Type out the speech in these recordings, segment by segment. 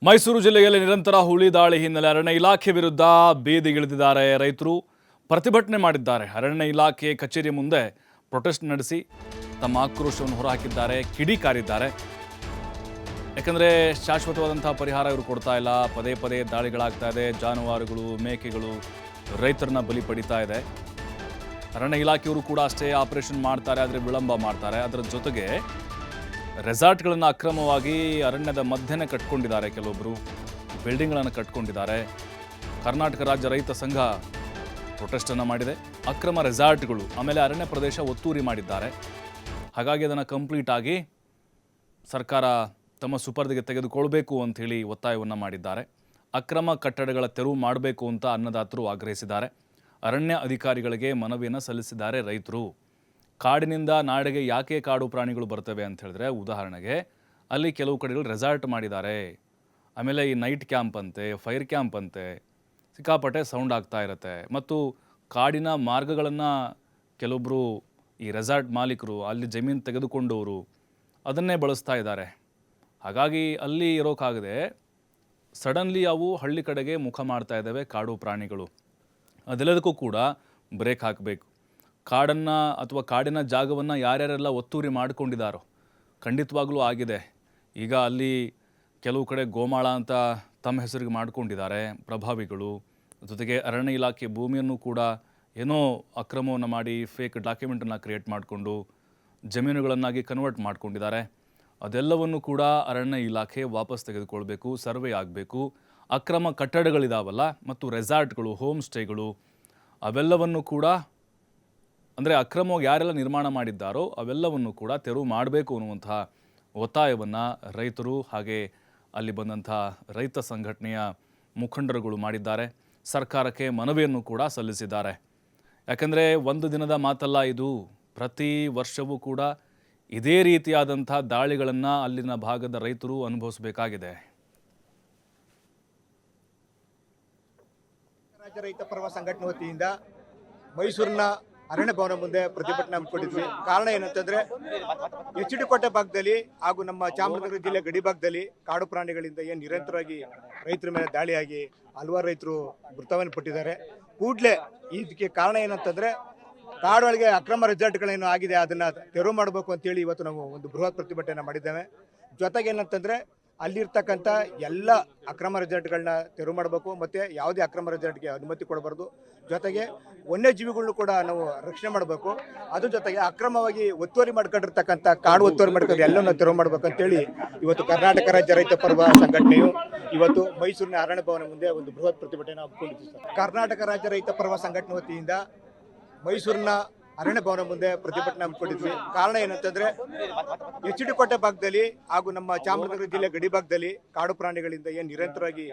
ಮೈಸೂರು ಜಿಲ್ಲೆಯಲ್ಲಿ ನಿರಂತರ ಹುಲಿ ದಾಳಿ ಹಿನ್ನೆಲೆ ಅರಣ್ಯ ಇಲಾಖೆ ವಿರುದ್ಧ ಬೀದಿಗಿಳಿದಿದ್ದಾರೆ ರೈತರು. ಪ್ರತಿಭಟನೆ ಮಾಡಿದ್ದಾರೆ. ಅರಣ್ಯ ಇಲಾಖೆ ಕಚೇರಿ ಮುಂದೆ ಪ್ರೊಟೆಸ್ಟ್ ನಡೆಸಿ ತಮ್ಮ ಆಕ್ರೋಶವನ್ನು ಹೊರಹಾಕಿದ್ದಾರೆ, ಕಿಡಿಕಾರಿದ್ದಾರೆ. ಯಾಕಂದರೆ ಶಾಶ್ವತವಾದಂತಹ ಪರಿಹಾರ ಇವರು ಕೊಡ್ತಾ ಇಲ್ಲ. ಪದೇ ಪದೇ ದಾಳಿಗಳಾಗ್ತಾ ಇದೆ. ಜಾನುವಾರುಗಳು, ಮೇಕೆಗಳು ರೈತರನ್ನ ಬಲಿ ಪಡಿತಾ ಇದೆ. ಅರಣ್ಯ ಇಲಾಖೆಯವರು ಕೂಡ ಅಷ್ಟೇ ಆಪರೇಷನ್ ಮಾಡ್ತಾರೆ, ಆದರೆ ವಿಳಂಬ ಮಾಡ್ತಾರೆ. ಅದರ ಜೊತೆಗೆ ರೆಸಾರ್ಟ್ಗಳನ್ನು ಅಕ್ರಮವಾಗಿ ಅರಣ್ಯದ ಮಧ್ಯೆ ಕಟ್ಕೊಂಡಿದ್ದಾರೆ. ಕೆಲವೊಬ್ಬರು ಬಿಲ್ಡಿಂಗ್ಗಳನ್ನು ಕಟ್ಕೊಂಡಿದ್ದಾರೆ. ಕರ್ನಾಟಕ ರಾಜ್ಯ ರೈತ ಸಂಘ ಪ್ರೊಟೆಸ್ಟನ್ನು ಮಾಡಿದೆ. ಅಕ್ರಮ ರೆಸಾರ್ಟ್ಗಳು ಆಮೇಲೆ ಅರಣ್ಯ ಪ್ರದೇಶ ಒತ್ತುವರಿ ಮಾಡಿದ್ದಾರೆ. ಹಾಗಾಗಿ ಅದನ್ನು ಕಂಪ್ಲೀಟ್ ಆಗಿ ಸರ್ಕಾರ ತಮ್ಮ ಸುಪರ್ದಿಗೆ ತೆಗೆದುಕೊಳ್ಬೇಕು ಅಂಥೇಳಿ ಒತ್ತಾಯವನ್ನು ಮಾಡಿದ್ದಾರೆ. ಅಕ್ರಮ ಕಟ್ಟಡಗಳ ತೆರವು ಮಾಡಬೇಕು ಅಂತ ಅನ್ನದಾತರು ಆಗ್ರಹಿಸಿದ್ದಾರೆ. ಅರಣ್ಯ ಅಧಿಕಾರಿಗಳಿಗೆ ಮನವಿಯನ್ನು ಸಲ್ಲಿಸಿದ್ದಾರೆ ರೈತರು. ಕಾಡಿನಿಂದ ನಾಡಿಗೆ ಯಾಕೆ ಕಾಡು ಪ್ರಾಣಿಗಳು ಬರ್ತವೆ ಅಂತ ಹೇಳಿದ್ರೆ, ಉದಾಹರಣೆಗೆ ಅಲ್ಲಿ ಕೆಲವು ಕಡೆಗಳು ರೆಸಾರ್ಟ್ ಮಾಡಿದ್ದಾರೆ. ಆಮೇಲೆ ಈ ನೈಟ್ ಕ್ಯಾಂಪ್ ಅಂತೆ, ಫೈರ್ ಕ್ಯಾಂಪ್ ಅಂತೆ, ಸಿಕ್ಕಾಪಟ್ಟೆ ಸೌಂಡ್ ಆಗ್ತಾ ಇರುತ್ತೆ. ಮತ್ತು ಕಾಡಿನ ಮಾರ್ಗಗಳನ್ನು ಕೆಲವೊಬ್ಬರು ಈ ರೆಸಾರ್ಟ್ ಮಾಲೀಕರು, ಅಲ್ಲಿ ಜಮೀನು ತೆಗೆದುಕೊಂಡವರು ಅದನ್ನೇ ಬಳಸ್ತಾ ಇದ್ದಾರೆ. ಹಾಗಾಗಿ ಅಲ್ಲಿ ಇರೋಕ್ಕಾಗದೆ ಸಡನ್ಲಿ ಅವು ಹಳ್ಳಿ ಕಡೆಗೆ ಮುಖ ಮಾಡ್ತಾ ಇದ್ದಾವೆ ಕಾಡು ಪ್ರಾಣಿಗಳು. ಅದೆಲ್ಲದಕ್ಕೂ ಕೂಡ ಬ್ರೇಕ್ ಹಾಕಬೇಕು. ಕಾಡನ್ನು ಅಥವಾ ಕಾಡಿನ ಜಾಗವನ್ನು ಯಾರ್ಯಾರೆಲ್ಲ ಒತ್ತುವರಿ ಮಾಡಿಕೊಂಡಿದ್ದಾರೋ ಖಂಡಿತವಾಗ್ಲೂ ಆಗಿದೆ. ಈಗ ಅಲ್ಲಿ ಕೆಲವು ಕಡೆ ಗೋಮಾಳ ಅಂತ ತಮ್ಮ ಹೆಸರಿಗೆ ಮಾಡಿಕೊಂಡಿದ್ದಾರೆ ಪ್ರಭಾವಿಗಳು. ಜೊತೆಗೆ ಅರಣ್ಯ ಇಲಾಖೆ ಭೂಮಿಯನ್ನು ಕೂಡ ಏನೋ ಅಕ್ರಮವನ್ನು ಮಾಡಿ ಫೇಕ್ ಡಾಕ್ಯುಮೆಂಟನ್ನು ಕ್ರಿಯೇಟ್ ಮಾಡಿಕೊಂಡು ಜಮೀನುಗಳನ್ನಾಗಿ ಕನ್ವರ್ಟ್ ಮಾಡ್ಕೊಂಡಿದ್ದಾರೆ. ಅದೆಲ್ಲವನ್ನು ಕೂಡ ಅರಣ್ಯ ಇಲಾಖೆ ವಾಪಸ್ ತೆಗೆದುಕೊಳ್ಬೇಕು, ಸರ್ವೆ ಆಗಬೇಕು. ಅಕ್ರಮ ಕಟ್ಟಡಗಳಿದಾವಲ್ಲ ಮತ್ತು ರೆಸಾರ್ಟ್ಗಳು, ಹೋಮ್ ಸ್ಟೇಗಳು ಅವೆಲ್ಲವನ್ನು ಕೂಡ, ಅಂದರೆ ಅಕ್ರಮವಾಗಿ ಯಾರೆಲ್ಲ ನಿರ್ಮಾಣ ಮಾಡಿದ್ದಾರೋ ಅವೆಲ್ಲವನ್ನು ಕೂಡ ತೆರವು ಮಾಡಬೇಕು ಅನ್ನುವಂತಹ ಒತ್ತಾಯವನ್ನು ರೈತರು ಹಾಗೆ ಅಲ್ಲಿ ಬಂದಂಥ ರೈತ ಸಂಘಟನೆಯ ಮುಖಂಡರುಗಳು ಮಾಡಿದ್ದಾರೆ. ಸರ್ಕಾರಕ್ಕೆ ಮನವಿಯನ್ನು ಕೂಡ ಸಲ್ಲಿಸಿದ್ದಾರೆ. ಯಾಕಂದರೆ ಒಂದು ದಿನದ ಮಾತಲ್ಲ ಇದು. ಪ್ರತಿ ವರ್ಷವೂ ಕೂಡ ಇದೇ ರೀತಿಯಾದಂಥ ದಾಳಿಗಳನ್ನು ಅಲ್ಲಿನ ಭಾಗದ ರೈತರು ಅನುಭವಿಸಬೇಕಾಗಿದೆ. ರಾಜ್ಯ ರೈತ ಪರವ ಸಂಘಟನೆ ವತಿಯಿಂದ ಮೈಸೂರಿನ ಅರಣ್ಯ ಭವನ ಮುಂದೆ ಪ್ರತಿಭಟನೆ ಹಮ್ಮಿಕೊಂಡಿದ್ವಿ. ಕಾರಣ ಏನಂತಂದ್ರೆ, ಎಚ್ ಡಿ ಕೋಟೆ ಭಾಗದಲ್ಲಿ ಹಾಗೂ ನಮ್ಮ ಚಾಮರಾಜನಗರ ಜಿಲ್ಲೆ ಗಡಿ ಭಾಗದಲ್ಲಿ ಕಾಡು ಪ್ರಾಣಿಗಳಿಂದ ಏನು ನಿರಂತರವಾಗಿ ರೈತರ ಮೇಲೆ ದಾಳಿಯಾಗಿ ಹಲವಾರು ರೈತರು ಮೃತವನ್ನು ಪಟ್ಟಿದ್ದಾರೆ. ಕೂಡಲೇ ಇದಕ್ಕೆ ಕಾರಣ ಏನಂತಂದ್ರೆ, ಕಾಡೊಳಗೆ ಅಕ್ರಮ ರೆಸಾರ್ಟ್ಗಳೇನು ಆಗಿದೆ ಅದನ್ನ ತೆರವು ಮಾಡಬೇಕು ಅಂತೇಳಿ ಇವತ್ತು ನಾವು ಒಂದು ಬೃಹತ್ ಪ್ರತಿಭಟನೆ ಮಾಡಿದ್ದೇವೆ. ಜೊತೆಗೆ ಏನಂತಂದ್ರೆ, ಅಲ್ಲಿರ್ತಕ್ಕಂಥ ಎಲ್ಲ ಅಕ್ರಮ ರೆಸಾರ್ಟ್ಗಳನ್ನ ತೆರವು ಮಾಡಬೇಕು, ಮತ್ತು ಯಾವುದೇ ಅಕ್ರಮ ರೆಸಾರ್ಟ್ಗೆ ಅನುಮತಿ ಕೊಡಬಾರ್ದು. ಜೊತೆಗೆ ವನ್ಯಜೀವಿಗಳನ್ನು ಕೂಡ ನಾವು ರಕ್ಷಣೆ ಮಾಡಬೇಕು. ಅದ್ರ ಜೊತೆಗೆ ಅಕ್ರಮವಾಗಿ ಒತ್ತುವರಿ ಮಾಡ್ಕೊಂಡಿರ್ತಕ್ಕಂಥ ಕಾಡು ಒತ್ತುವರಿ ಮಾಡ್ಕೊಂಡು ಎಲ್ಲವನ್ನ ತೆರವು ಮಾಡಬೇಕು ಅಂತೇಳಿ ಇವತ್ತು ಕರ್ನಾಟಕ ರಾಜ್ಯ ರೈತ ಪರವ ಸಂಘಟನೆಯು ಇವತ್ತು ಮೈಸೂರಿನ ಅರಣ್ಯ ಭವನ ಮುಂದೆ ಒಂದು ಬೃಹತ್ ಪ್ರತಿಭಟನೆ ಹಮ್ಮಿಕೊಂಡಿದ್ದೀವಿ. ಕರ್ನಾಟಕ ರಾಜ್ಯ ರೈತ ಪರವ ಸಂಘಟನೆ ವತಿಯಿಂದ ಮೈಸೂರಿನ ಅರಣ್ಯ ಭವನ ಮುಂದೆ ಪ್ರತಿಭಟನೆ ಹಮ್ಮಿಕೊಂಡಿದ್ವಿ. ಕಾರಣ ಏನಂತಂದ್ರೆ, ಎಚ್ ಡಿ ಕೋಟೆ ಭಾಗದಲ್ಲಿ ಹಾಗೂ ನಮ್ಮ ಚಾಮರಾಜನಗರ ಜಿಲ್ಲೆ ಗಡಿ ಭಾಗದಲ್ಲಿ ಕಾಡು ಪ್ರಾಣಿಗಳಿಂದ ಏನು ನಿರಂತರವಾಗಿ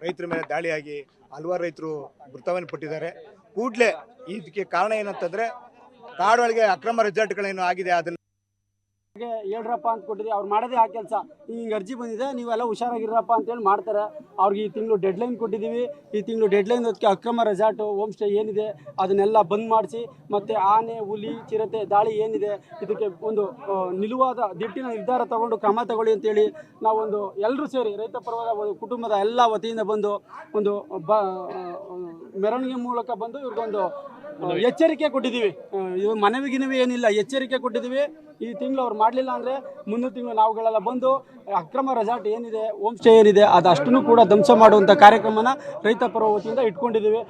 ರೈತರ ಮೇಲೆ ದಾಳಿಯಾಗಿ ಹಲವಾರು ರೈತರು ಮೃತವನ್ನು ಪಟ್ಟಿದ್ದಾರೆ. ಕೂಡಲೇ ಇದಕ್ಕೆ ಕಾರಣ ಏನಂತಂದ್ರೆ, ಕಾಡೊಳಗೆ ಅಕ್ರಮ ರೆಸಾರ್ಟ್ಗಳೇನು ಆಗಿದೆ ಅದನ್ನ ಹೇಳ್ರಪ್ಪ ಅಂತ ಕೊಟ್ಟಿದ್ವಿ. ಅವ್ರು ಮಾಡೋದೇ ಆ ಕೆಲಸ. ಈಗ ಅರ್ಜಿ ಬಂದಿದೆ, ನೀವೆಲ್ಲ ಹುಷಾರಾಗಿರಪ್ಪ ಅಂತೇಳಿ ಮಾಡ್ತಾರೆ. ಅವ್ರಿಗೆ ಈ ತಿಂಗಳು ಡೆಡ್ಲೈನ್ ಕೊಟ್ಟಿದ್ದೀವಿ. ಈ ತಿಂಗಳು ಡೆಡ್ಲೈನ್ ಅದಕ್ಕೆ ಅಕ್ರಮ ರೆಸಾರ್ಟ್ ಹೋಮ್ ಸ್ಟೇ ಏನಿದೆ ಅದನ್ನೆಲ್ಲ ಬಂದ್ ಮಾಡಿಸಿ, ಮತ್ತು ಆನೆ, ಹುಲಿ, ಚಿರತೆ ದಾಳಿ ಏನಿದೆ ಇದಕ್ಕೆ ಒಂದು ನಿಲುವಾದ ದಿಟ್ಟಿನ ನಿರ್ಧಾರ ತಗೊಂಡು ಕ್ರಮ ತಗೊಳ್ಳಿ ಅಂತೇಳಿ ನಾವೊಂದು ಎಲ್ಲರೂ ಸೇರಿ ರೈತ ಪರವಾದ ಒಂದು ಕುಟುಂಬದ ಎಲ್ಲ ವತಿಯಿಂದ ಬಂದು ಒಂದು ಮೆರವಣಿಗೆ ಮೂಲಕ ಬಂದು ಇವ್ರಿಗೊಂದು ಎಚ್ಚರಿಕೆ ಕೊಟ್ಟಿದ್ದೀವಿ. ಇವು ಮನವಿಗಿನವಿ ಏನಿಲ್ಲ, ಎಚ್ಚರಿಕೆ ಕೊಟ್ಟಿದ್ದೀವಿ. ಈ ತಿಂಗಳು ಅವ್ರು ಮಾಡಲಿಲ್ಲ ಅಂದರೆ ಮುಂದಿನ ತಿಂಗಳು ನಾವುಗಳೆಲ್ಲ ಬಂದು ಅಕ್ರಮ ರೆಸಾರ್ಟ್ ಏನಿದೆ, ಹೋಮ್ ಸ್ಟೇ ಏನಿದೆ ಅದಷ್ಟನ್ನು ಕೂಡ ಧ್ವಂಸ ಮಾಡುವಂಥ ಕಾರ್ಯಕ್ರಮನ ರೈತ ಪರ ವತಿಯಿಂದ ಇಟ್ಕೊಂಡಿದ್ದೀವಿ.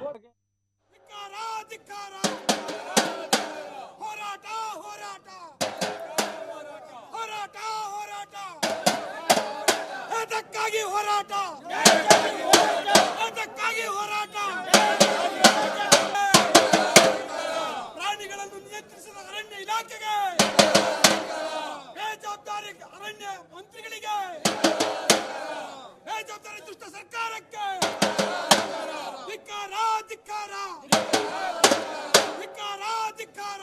ಅರಣ್ಯ ಮಂತ್ರಿಗಳಿಗೆ, ಬೇಜವಾಬ್ದಾರಿ ದುಷ್ಟ ಸರ್ಕಾರಕ್ಕೆ ಧಿಕ್ಕಾರ, ಧಿಕ್ಕಾರ, ಧಿಕ್ಕಾರ, ಧಿಕ್ಕಾರ.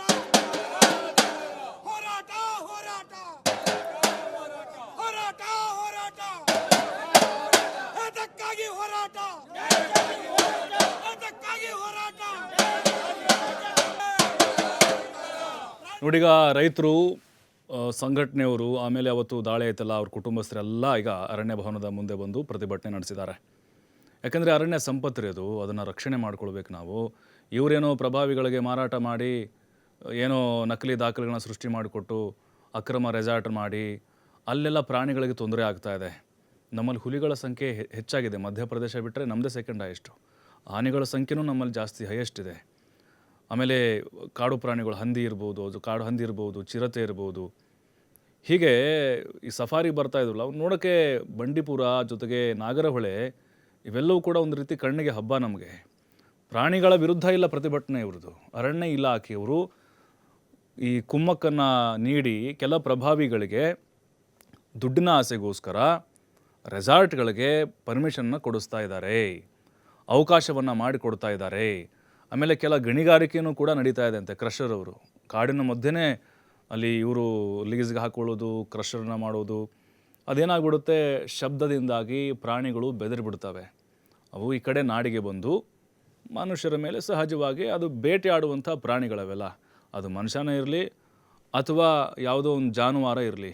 ಹೋರಾಟ, ಹೋರಾಟ, ಹೋರಾಟ, ಹೋರಾಟ, ಅದಕ್ಕಾಗಿ ಹೋರಾಟ, ಅದಕ್ಕಾಗಿ ಹೋರಾಟ. ನೋಡೀಗ ರೈತರು ಸಂಘಟನೆಯವರು ಆಮೇಲೆ ಅವತ್ತು ದಾಳಿ ಆಯ್ತಲ್ಲ ಅವ್ರ ಕುಟುಂಬಸ್ಥರೆಲ್ಲ ಈಗ ಅರಣ್ಯ ಭವನದ ಮುಂದೆ ಬಂದು ಪ್ರತಿಭಟನೆ ನಡೆಸಿದ್ದಾರೆ. ಯಾಕಂದರೆ ಅರಣ್ಯ ಸಂಪತ್ತು ಅದು, ಅದನ್ನು ರಕ್ಷಣೆ ಮಾಡ್ಕೊಳ್ಬೇಕು ನಾವು. ಇವರೇನೋ ಪ್ರಭಾವಿಗಳಿಗೆ ಮಾರಾಟ ಮಾಡಿ ಏನೋ ನಕಲಿ ದಾಖಲೆಗಳನ್ನ ಸೃಷ್ಟಿ ಮಾಡಿಕೊಟ್ಟು ಅಕ್ರಮ ರೆಸಾರ್ಟ್ ಮಾಡಿ ಅಲ್ಲೆಲ್ಲ ಪ್ರಾಣಿಗಳಿಗೆ ತೊಂದರೆ ಆಗ್ತಾ ಇದೆ. ನಮ್ಮಲ್ಲಿ ಹುಲಿಗಳ ಸಂಖ್ಯೆ ಹೆಚ್ಚಾಗಿದೆ, ಮಧ್ಯಪ್ರದೇಶ ಬಿಟ್ಟರೆ ನಮ್ಮದೇ ಸೆಕೆಂಡ್ ಹೈಯೆಸ್ಟು. ಆನೆಗಳ ಸಂಖ್ಯೆನೂ ನಮ್ಮಲ್ಲಿ ಜಾಸ್ತಿ ಹೈಯೆಸ್ಟ್ ಇದೆ. ಆಮೇಲೆ ಕಾಡು ಪ್ರಾಣಿಗಳು ಹಂದಿ ಇರ್ಬೋದು, ಅದು ಕಾಡು ಹಂದಿ ಇರ್ಬೋದು, ಚಿರತೆ ಇರ್ಬೋದು. ಹೀಗೆ ಈ ಸಫಾರಿ ಬರ್ತಾ ಇದ್ವಲ್ಲ ಅವ್ರು ನೋಡೋಕ್ಕೆ ಬಂಡೀಪುರ ಜೊತೆಗೆ ನಾಗರಹೊಳೆ ಇವೆಲ್ಲವೂ ಕೂಡ ಒಂದು ರೀತಿ ಕಣ್ಣಿಗೆ ಹಬ್ಬ ನಮಗೆ. ಪ್ರಾಣಿಗಳ ವಿರುದ್ಧ ಇಲ್ಲ ಪ್ರತಿಭಟನೆ ಇವ್ರದ್ದು. ಅರಣ್ಯ ಇಲಾಖೆಯವರು ಈ ಕುಮ್ಮಕ್ಕನ್ನು ನೀಡಿ ಕೆಲ ಪ್ರಭಾವಿಗಳಿಗೆ ದುಡ್ಡಿನ ಆಸೆಗೋಸ್ಕರ ರೆಸಾರ್ಟ್ಗಳಿಗೆ ಪರ್ಮಿಷನ್ನ ಕೊಡಿಸ್ತಾ ಇದ್ದಾರೆ, ಅವಕಾಶವನ್ನು ಮಾಡಿಕೊಡ್ತಾ ಇದ್ದಾರೆ. ಆಮೇಲೆ ಕೆಲ ಗಣಿಗಾರಿಕೆಯೂ ಕೂಡ ನಡೀತಾ ಇದೆ ಅಂತೆ. ಕ್ರಷರ್ ಅವರು ಕಾಡಿನ ಮಧ್ಯೆನೇ ಅಲ್ಲಿ ಇವರು ಲೀಸ್ಗೆ ಹಾಕೊಳ್ಳೋದು, ಕ್ರಷರ್ನ ಮಾಡೋದು. ಅದೇನಾಗ್ಬಿಡುತ್ತೆ, ಶಬ್ದದಿಂದಾಗಿ ಪ್ರಾಣಿಗಳು ಬೆದರಿಬಿಡ್ತವೆ. ಅವು ಈ ಕಡೆ ನಾಡಿಗೆ ಬಂದು ಮನುಷ್ಯರ ಮೇಲೆ ಸಹಜವಾಗಿ ಅದು ಬೇಟೆಯಾಡುವಂಥ ಪ್ರಾಣಿಗಳವೆಲ್ಲ. ಅದು ಮನುಷ್ಯನೇ ಇರಲಿ ಅಥವಾ ಯಾವುದೋ ಒಂದು ಜಾನುವಾರ ಇರಲಿ,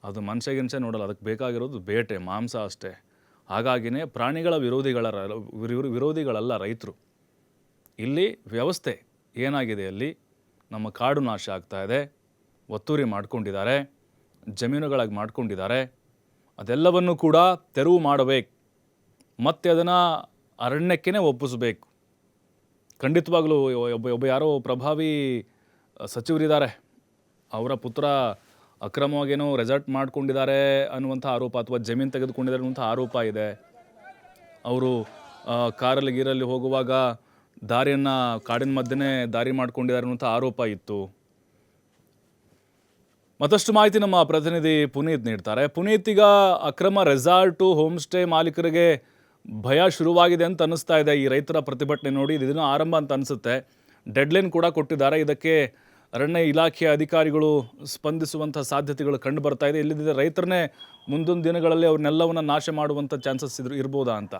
ಅದು ಮನುಷ್ಯಗಿಂಚೆ ನೋಡಲ್ಲ. ಅದಕ್ಕೆ ಬೇಕಾಗಿರೋದು ಬೇಟೆ, ಮಾಂಸ ಅಷ್ಟೇ. ಹಾಗಾಗಿನೇ ಪ್ರಾಣಿಗಳ ವಿರೋಧಿಗಳಲ್ಲ ರೈತರು. ಇಲ್ಲಿ ವ್ಯವಸ್ಥೆ ಏನಾಗಿದೆ, ಅಲ್ಲಿ ನಮ್ಮ ಕಾಡು ನಾಶ ಆಗ್ತಾ ಇದೆ, ಒತ್ತುವರಿ ಮಾಡ್ಕೊಂಡಿದ್ದಾರೆ, ಜಮೀನುಗಳಾಗಿ ಮಾಡ್ಕೊಂಡಿದ್ದಾರೆ. ಅದೆಲ್ಲವನ್ನು ಕೂಡ ತೆರವು ಮಾಡಬೇಕು, ಮತ್ತು ಅದನ್ನು ಅರಣ್ಯಕ್ಕೇ ಒಪ್ಪಿಸಬೇಕು. ಖಂಡಿತವಾಗಲೂ ಒಬ್ಬ ಯಾರೋ ಪ್ರಭಾವಿ ಸಚಿವರಿದ್ದಾರೆ, ಅವರ ಪುತ್ರ ಅಕ್ರಮವಾಗೇನೋ ರೆಸಾರ್ಟ್ ಮಾಡ್ಕೊಂಡಿದ್ದಾರೆ ಅನ್ನುವಂಥ ಆರೋಪ ಅಥವಾ ಜಮೀನು ತೆಗೆದುಕೊಂಡಿದ್ದಾರೆ ಅನ್ನುವಂಥ ಆರೋಪ ಇದೆ. ಅವರು ಕಾರಲ್ಲಿ ಗೀರಲ್ಲಿ ಹೋಗುವಾಗ ದಾರಿಯನ್ನು ಕಾಡಿನ ಮಧ್ಯೆ ದಾರಿ ಮಾಡ್ಕೊಂಡಿದ್ದಾರೆ ಅನ್ನುವಂಥ ಆರೋಪ ಇತ್ತು. ಮತ್ತಷ್ಟು ಮಾಹಿತಿ ನಮ್ಮ ಪ್ರತಿನಿಧಿ ಪುನೀತ್ ನೀಡ್ತಾರೆ. ಪುನೀತ್, ಈಗ ಅಕ್ರಮ ರೆಸಾರ್ಟು ಹೋಮ್ ಸ್ಟೇ ಮಾಲೀಕರಿಗೆ ಭಯ ಶುರುವಾಗಿದೆ ಅಂತ ಅನ್ನಿಸ್ತಾ ಇದೆ ಈ ರೈತರ ಪ್ರತಿಭಟನೆ ನೋಡಿ. ಇದನ್ನು ಆರಂಭ ಅಂತ ಅನಿಸುತ್ತೆ. ಡೆಡ್ಲೈನ್ ಕೂಡ ಕೊಟ್ಟಿದ್ದಾರೆ. ಇದಕ್ಕೆ ಅರಣ್ಯ ಇಲಾಖೆಯ ಅಧಿಕಾರಿಗಳು ಸ್ಪಂದಿಸುವಂಥ ಸಾಧ್ಯತೆಗಳು ಕಂಡು ಬರ್ತಾ ಇದೆ. ಇಲ್ಲಿದ್ದ ರೈತರನ್ನೇ ಮುಂದೊಂದು ದಿನಗಳಲ್ಲಿ ಅವ್ರನ್ನೆಲ್ಲವನ್ನ ನಾಶ ಮಾಡುವಂಥ ಚಾನ್ಸಸ್ ಇರ್ಬೋದಾ ಅಂತ?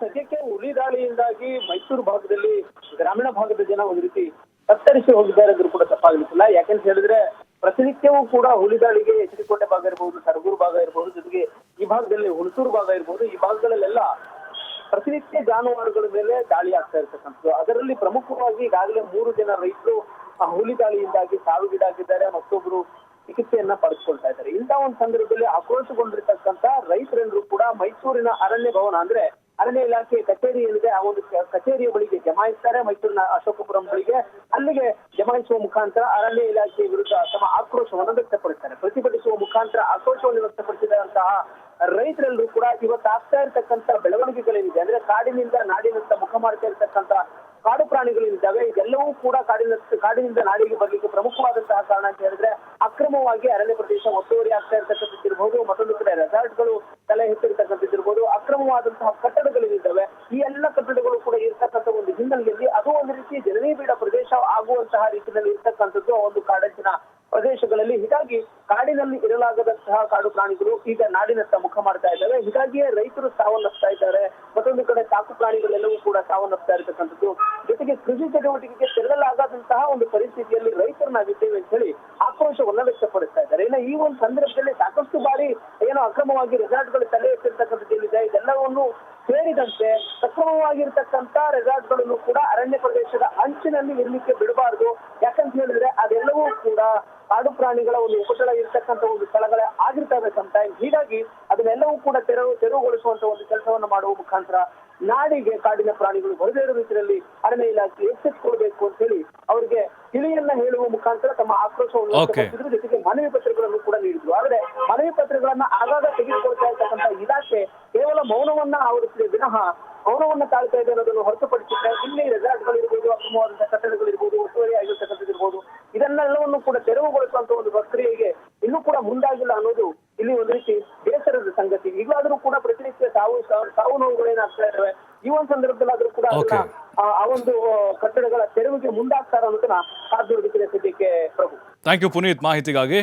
ಸದ್ಯಕ್ಕೆ ಹುಲಿ ದಾಳಿಯಿಂದಾಗಿ ಮೈಸೂರು ಭಾಗದಲ್ಲಿ ಗ್ರಾಮೀಣ ಭಾಗದ ಜನ ಒಂದು ರೀತಿ ತತ್ತರಿಸಿ ಹೋಗಿದ್ದಾರೆ ಅಂದ್ರೂ ಕೂಡ ತಪ್ಪಾಗಲಿಕ್ಕಿಲ್ಲ. ಯಾಕಂತ ಹೇಳಿದ್ರೆ ಪ್ರತಿನಿತ್ಯವೂ ಕೂಡ ಹುಲಿ ದಾಳಿಗೆ ಎಚಡಿಕೋಟೆ ಭಾಗ ಇರಬಹುದು, ಸರಗೂರು ಭಾಗ ಇರಬಹುದು, ಜೊತೆಗೆ ಈ ಭಾಗದಲ್ಲಿ ಹುಣಸೂರು ಭಾಗ ಇರಬಹುದು, ಈ ಭಾಗಗಳಲ್ಲೆಲ್ಲ ಪ್ರತಿನಿತ್ಯ ಜಾನುವಾರುಗಳ ಮೇಲೆ ದಾಳಿ ಆಗ್ತಾ ಇರ್ತಕ್ಕಂಥದ್ದು. ಅದರಲ್ಲಿ ಪ್ರಮುಖವಾಗಿ ಈಗಾಗಲೇ 3 ಜನ ರೈತರು ಆ ಹುಲಿ ದಾಳಿಯಿಂದಾಗಿ ಸಾವಿಗೀಡಾಗಿದ್ದಾರೆ, ಮತ್ತೊಬ್ಬರು ಚಿಕಿತ್ಸೆಯನ್ನ ಪಡೆದುಕೊಳ್ತಾ ಇದ್ದಾರೆ. ಇಂಥ ಒಂದು ಸಂದರ್ಭದಲ್ಲಿ ಆಕ್ರೋಶಗೊಂಡಿರ್ತಕ್ಕಂಥ ರೈತರೆಲ್ಲರೂ ಕೂಡ ಮೈಸೂರಿನ ಅರಣ್ಯ ಭವನ ಅಂದ್ರೆ ಅರಣ್ಯ ಇಲಾಖೆ ಕಚೇರಿ ಏನಿದೆ ಆ ಒಂದು ಕಚೇರಿಯ ಬಳಿಗೆ ಜಮಾಯಿಸ್ತಾರೆ. ಮೈಸೂರಿನ ಅಶೋಕಪುರಂ ಬಳಿಗೆ ಅಲ್ಲಿಗೆ ಜಮಾಯಿಸುವ ಮುಖಾಂತರ ಅರಣ್ಯ ಇಲಾಖೆಯ ವಿರುದ್ಧ ತಮ್ಮ ಆಕ್ರೋಶವನ್ನು ವ್ಯಕ್ತಪಡಿಸ್ತಾರೆ. ಪ್ರತಿಭಟಿಸುವ ಮುಖಾಂತರ ಆಕ್ರೋಶವನ್ನು ವ್ಯಕ್ತಪಡಿಸಿದಂತಹ ರೈತರೆಲ್ಲರೂ ಕೂಡ ಇವತ್ತು ಆಗ್ತಾ ಇರ್ತಕ್ಕಂಥ ಬೆಳವಣಿಗೆಗಳೇನಿದೆ ಅಂದ್ರೆ ಕಾಡಿನಿಂದ ನಾಡಿನತ್ತ ಮುಖ ಮಾಡ್ತಾ ಇರ್ತಕ್ಕಂಥ ಕಾಡು ಪ್ರಾಣಿಗಳಿದ್ದಾವೆ, ಇದೆಲ್ಲವೂ ಕೂಡ ಕಾಡಿನಿಂದ ನಾಡಿಗೆ ಬರ್ಲಿಕ್ಕೆ ಪ್ರಮುಖವಾದಂತಹ ಕಾರಣ ಅಂತ ಹೇಳಿದ್ರೆ ಅಕ್ರಮವಾಗಿ ಅರಣ್ಯ ಪ್ರದೇಶ ಒತ್ತುವರಿ ಆಗ್ತಾ ಇರ್ತಕ್ಕಂಥದ್ದಿರ್ಬೋದು, ಮತ್ತೊಂದು ಕಡೆ ರೆಸಾರ್ಟ್ಗಳು ತಲೆ ಎತ್ತಿರ್ತಕ್ಕಂಥದ್ದಿರ್ಬೋದು, ಅಕ್ರಮವಾದಂತಹ ಕಟ್ಟಡಗಳಿದ್ದಾವೆ. ಈ ಎಲ್ಲ ಕಟ್ಟಡಗಳು ಕೂಡ ಇರ್ತಕ್ಕಂಥ ಒಂದು ಹಿನ್ನೆಲೆಯಲ್ಲಿ ಅದು ಒಂದು ರೀತಿ ಜನನಿಬಿಡ ಪ್ರದೇಶ ಆಗುವಂತಹ ರೀತಿಯಲ್ಲಿ ಇರ್ತಕ್ಕಂಥದ್ದು ಒಂದು ಕಾಡಂಚಿನ ಪ್ರದೇಶಗಳಲ್ಲಿ. ಹೀಗಾಗಿ ಕಾಡಿನಲ್ಲಿ ಇರಲಾಗದಂತಹ ಕಾಡು ಪ್ರಾಣಿಗಳು ಈಗ ನಾಡಿನತ್ತ ಮುಖ ಮಾಡ್ತಾ ಇದ್ದಾವೆ. ಹೀಗಾಗಿಯೇ ರೈತರು ಸಾವನ್ನಪ್ತಾ ಇದ್ದಾರೆ, ಮತ್ತೊಂದು ಕಡೆ ಸಾಕು ಪ್ರಾಣಿಗಳೆಲ್ಲವೂ ಕೂಡ ಸಾವನ್ನಪ್ತಾ ಇರತಕ್ಕಂಥದ್ದು. ಜೊತೆಗೆ ಕೃಷಿ ಚಟುವಟಿಕೆಗೆ ತೆರಳಲಾಗದಂತಹ ಒಂದು ಪರಿಸ್ಥಿತಿಯಲ್ಲಿ ರೈತರು ನಾವಿದ್ದೇವೆ ಅಂತ ಹೇಳಿ ಆಕ್ರೋಶವನ್ನ ವ್ಯಕ್ತಪಡಿಸ್ತಾ ಇದ್ದಾರೆ. ಇನ್ನು ಈ ಒಂದು ಸಂದರ್ಭದಲ್ಲಿ ಸಾಕಷ್ಟು ಬಾರಿ ಏನೋ ಅಕ್ರಮವಾಗಿ ರೆಸಾರ್ಟ್ಗಳು ತಲೆ ಎತ್ತಿರ್ತಕ್ಕಂಥದ್ದು ಏನಿದೆ ಇದೆಲ್ಲವನ್ನು ಸೇರಿದಂತೆ ಸಕ್ರಮವಾಗಿರ್ತಕ್ಕಂಥ ರೆಸಾರ್ಟ್ಗಳನ್ನು ಕೂಡ ಅರಣ್ಯ ಪ್ರದೇಶದ ಅಂಚಿನಲ್ಲಿ ಇರ್ಲಿಕ್ಕೆ ಬಿಡಬಾರದು. ಯಾಕಂತ ಹೇಳಿದ್ರೆ ಅದೆಲ್ಲವೂ ಕೂಡ ಕಾಡು ಪ್ರಾಣಿಗಳ ಒಂದು ಉಪಟಳ ಇರ್ತಕ್ಕಂಥ ಒಂದು ಸ್ಥಳಗಳೇ ಆಗಿರ್ತವೆ ಸಮಟೈಮ್. ಹೀಗಾಗಿ ಅದನ್ನೆಲ್ಲವೂ ಕೂಡ ತೆರವುಗೊಳಿಸುವಂತ ಒಂದು ಕೆಲಸವನ್ನು ಮಾಡುವ ಮುಖಾಂತರ ನಾಡಿಗೆ ಕಾಡಿನ ಪ್ರಾಣಿಗಳು ಹೊರದೇರುವ ರೀತಿಯಲ್ಲಿ ಅರಣ್ಯ ಇಲಾಖೆ ಎಚ್ಚೆತ್ತುಕೊಳ್ಬೇಕು ಅಂತ ಹೇಳಿ ಅವರಿಗೆ ತಿಳಿಯನ್ನ ಹೇಳುವ ಮುಖಾಂತರ ತಮ್ಮ ಆಕ್ರೋಶವನ್ನು ವ್ಯಕ್ತಪಡಿಸಿದ್ರು. ಜೊತೆಗೆ ಮನವಿ ಪತ್ರಗಳನ್ನು ಕೂಡ ನೀಡಿದ್ರು. ಆದ್ರೆ ಮನವಿ ಪತ್ರಗಳನ್ನ ಆಗಾಗ ತೆಗೆದುಕೊಳ್ತಾ ಇರ್ತಕ್ಕಂಥ ಇಲಾಖೆ ಕೇವಲ ಮೌನವನ್ನ ಆವರಿಸಿದೆ ವಿನಃ ಮೌನವನ್ನ ತಾಳ್ತಾ ಇದೆ ಅನ್ನೋದನ್ನು ಹೊರತುಪಡಿಸಿದ್ರೆ ಇಲ್ಲಿ ರೆಸಾರ್ಟ್ಗಳಿರ್ಬೋದು, ಅಕ್ರಮವಾದಂತಹ ಕಟ್ಟಡಗಳಿರ್ಬೋದು, ಒತ್ತುವರಿ ಆಗಿರ್ತಕ್ಕಂಥದ್ದಿರ್ಬೋದು, ಇದನ್ನೆಲ್ಲವನ್ನು ಕೂಡ ತೆರವುಗೊಳಿಸುವಂತ ಒಂದು ಪ್ರಕ್ರಿಯೆಗೆ ಇನ್ನೂ ಕೂಡ ಮುಂದಾಗಿಲ್ಲ ಅನ್ನೋದು ಇಲ್ಲಿ ಒಂದು ರೀತಿ ಬೇಸರದ ಸಂಗತಿ. ಈಗಲಾದ್ರೂ ಕೂಡ ಪ್ರತಿನಿತ್ಯ ಸಾವು ನೋವುಗಳೇನಾಗ್ತಾ ಇದ್ದಾವೆ. ಈ ಒಂದು ಸಂದರ್ಭದಲ್ಲಾದ್ರೂ ಕೂಡ ಆ ಒಂದು ಕಟ್ಟಡಗಳ ತೆರವಿಗೆ ಮುಂದಾಗ್ತಾರ ಅನ್ನೋದನ್ನ ಕಾದು ನೋಡಿದ್ರೆ ಸದ್ಯಕ್ಕೆ ಪ್ರಭು. ಥ್ಯಾಂಕ್ ಯು ಪುನೀತ್ ಮಾಹಿತಿಗಾಗಿ.